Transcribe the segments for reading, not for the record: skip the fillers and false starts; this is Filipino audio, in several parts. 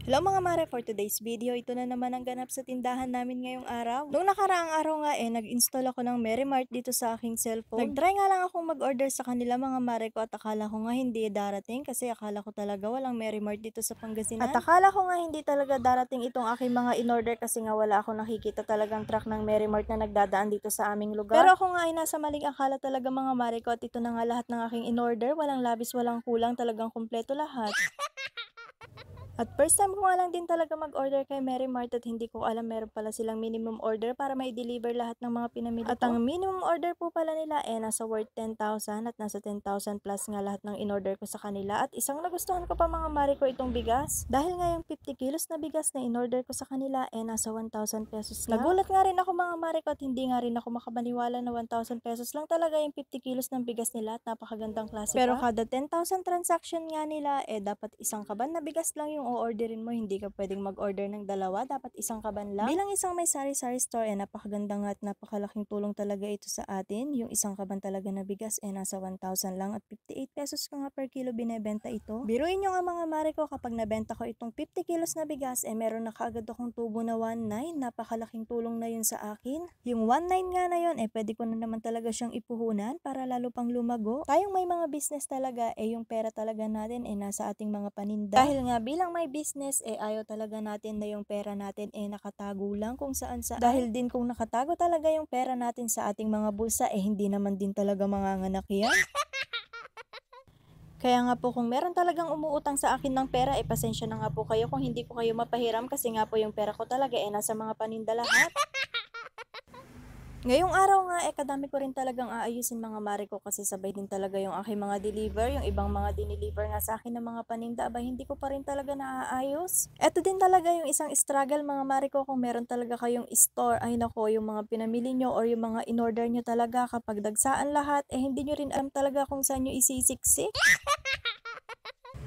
Hello mga mare, for today's video, ito na naman ang ganap sa tindahan namin ngayong araw. Nung nakaraang araw nga nag-install ako ng Merrimart dito sa aking cellphone. Nag-try nga lang akong mag-order sa kanila mga mare ko at akala ko nga hindi darating kasi akala ko talaga walang Merrimart dito sa Pangasinan. At akala ko nga hindi talaga darating itong aking mga in-order kasi nga wala akong nakikita talagang truck ng Merrimart na nagdadaan dito sa aming lugar. Pero ako nga ay nasa maling akala talaga mga mare ko at ito na nga lahat ng aking in-order. Walang labis, walang kulang, talagang kumpleto lahat. At first time ko nga lang din talaga mag-order kay Merrimart at hindi ko alam meron pala silang minimum order para may deliver lahat ng mga pinamili ko. At ang minimum order po pala nila nasa worth 10,000 at nasa 10,000 plus nga lahat ng in-order ko sa kanila. At isang nagustuhan ko pa mga mare ko itong bigas. Dahil nga yung 50 kilos na bigas na in-order ko sa kanila nasa 1,000 pesos lang. Nagulat nga rin ako mga mare ko at hindi nga rin ako makapaniwala na 1,000 pesos lang talaga yung 50 kilos ng bigas nila at napakagandang klase pa. Pero kada 10,000 transaction nga nila dapat isang kaban na bigas lang yung o-orderin mo, hindi ka pwedeng mag-order ng dalawa, dapat isang kaban lang. Bilang isang may sari-sari store, napakaganda nga at napakalaking tulong talaga ito sa atin. Yung isang kaban talaga na bigas, nasa 1,000 lang at 58 pesos ka nga per kilo binebenta ito. Biruin nyo nga mga mare ko, kapag nabenta ko itong 50 kilos na bigas, meron na kaagad akong tubo na 1,900. Napakalaking tulong na yun sa akin. Yung 1,900 nga na yun, pwede ko na naman talaga siyang ipuhunan para lalo pang lumago. Tayong may mga business talaga, yung pera talaga natin nasa ating mga paninda. Dahil nga bilang may business, ayaw talaga natin na yung pera natin nakatago lang kung saan saan. Dahil din kung nakatago talaga yung pera natin sa ating mga bulsa, hindi naman din talaga manganganak yan. Kaya nga po kung meron talagang umuutang sa akin ng pera, pasensya na nga po kayo kung hindi ko kayo mapahiram kasi nga po yung pera ko talaga nasa mga paninda lahat. Ngayong araw nga kadami ko rin talagang aayusin mga mare ko kasi sabay din talaga yung aking mga deliver, yung ibang mga dineliver nga sa akin ng mga paninda, hindi ko pa rin talaga naaayos. Eto din talaga yung isang struggle mga mare ko kung meron talaga kayong store, ay nako, yung mga pinamili nyo or yung mga in-order nyo talaga kapag dagsaan lahat, hindi nyo rin alam talaga kung saan nyo isisiksik.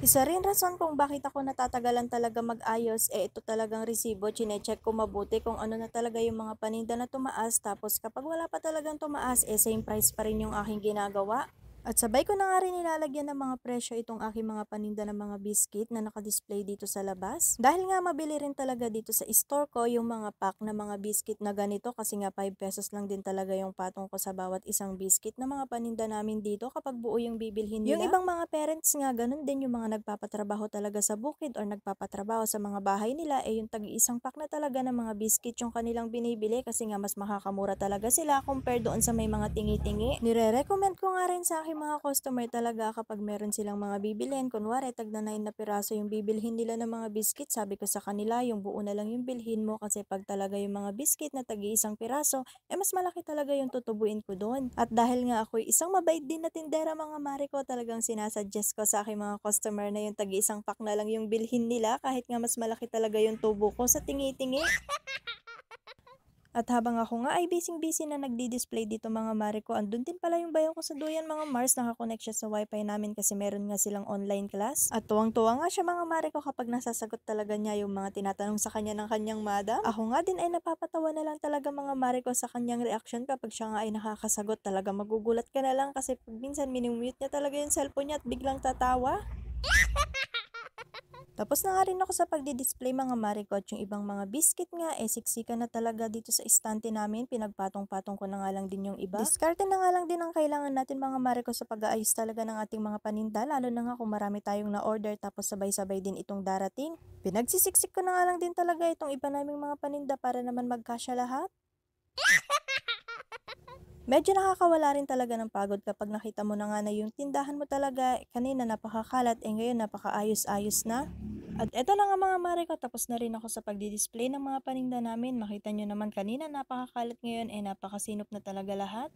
Isa rin rason kung bakit ako natatagalan talaga mag-ayos, ito talagang resibo, chinecheck ko mabuti kung ano na talaga yung mga paninda na tumaas, tapos kapag wala pa talagang tumaas, same price pa rin yung aking ginagawa. At sabay ko na nga rin nilalagyan ng mga presyo itong aking mga paninda ng mga biscuit na nakadisplay dito sa labas. Dahil nga mabili rin talaga dito sa store ko yung mga pack na mga biscuit na ganito kasi nga 5 pesos lang din talaga yung patong ko sa bawat isang biscuit na mga paninda namin dito kapag buo yung bibilhin nila. Yung ibang mga parents nga ganun din, yung mga nagpapatrabaho talaga sa bukid or nagpapatrabaho sa mga bahay nila, yung tagi-isang pack na talaga ng mga biscuit yung kanilang binibili kasi nga mas makakamura talaga sila compare doon sa may mga tingi-tingi. Nire-recommend ko nga rin sa aking mga customer talaga kapag meron silang mga bibilhin, kunwari tag na 9 na piraso yung bibilhin nila ng mga biscuit, sabi ko sa kanila yung buo na lang yung bilhin mo kasi pag talaga yung mga biscuit na tagi-isang piraso, mas malaki talaga yung tutubuin ko doon. At dahil nga ako isang mabait din na tindera mga mare ko, talagang sinasuggest ko sa aking mga customer na yung tagi-isang pack na lang yung bilhin nila kahit nga mas malaki talaga yung tubo ko sa tingi-tingi. At habang ako nga ay busy-busy na nagdi-display dito mga mare ko, andun din pala yung bayaw ko sa duyan mga Mars, nakakonect siya sa wifi namin kasi meron nga silang online class. At tuwang-tuwa nga siya mga mare ko kapag nasasagot talaga niya yung mga tinatanong sa kanya ng kanyang madam. Ako nga din ay napapatawa na lang talaga mga mare ko sa kanyang reaction kapag siya nga ay nakakasagot, talaga magugulat ka na lang kasi pag minsan minumute niya talaga yung cellphone niya at biglang tatawa. Tapos na nga rin ako sa pagdi-display mga mare ko at yung ibang mga biscuit nga siksika na talaga dito sa istante namin, pinagpatong-patong ko na nga lang din yung iba. Diskarte na nga lang din ang kailangan natin mga mare ko sa pag-aayos talaga ng ating mga paninda, lalo na nga kung marami tayong na-order tapos sabay-sabay din itong darating. Pinagsisiksik ko na nga lang din talaga itong iba naming mga paninda para naman magkasya lahat. Medyo nakakawala rin talaga ng pagod kapag nakita mo na nga na yung tindahan mo talaga kanina napakakalat, ngayon napakaayos-ayos na. At eto na nga mga mare ko, tapos na rin ako sa pagdi-display ng mga paninda namin. Makita nyo naman kanina napakakalat, ngayon napakasinop na talaga lahat.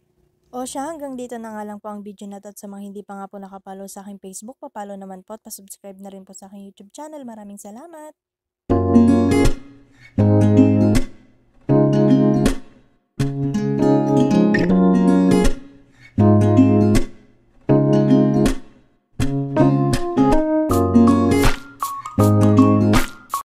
O siya, hanggang dito na nga lang po ang video na to, at sa mga hindi pa nga po nakapalo sa aking Facebook, papalo naman po at pasubscribe na rin po sa aking YouTube channel. Maraming salamat!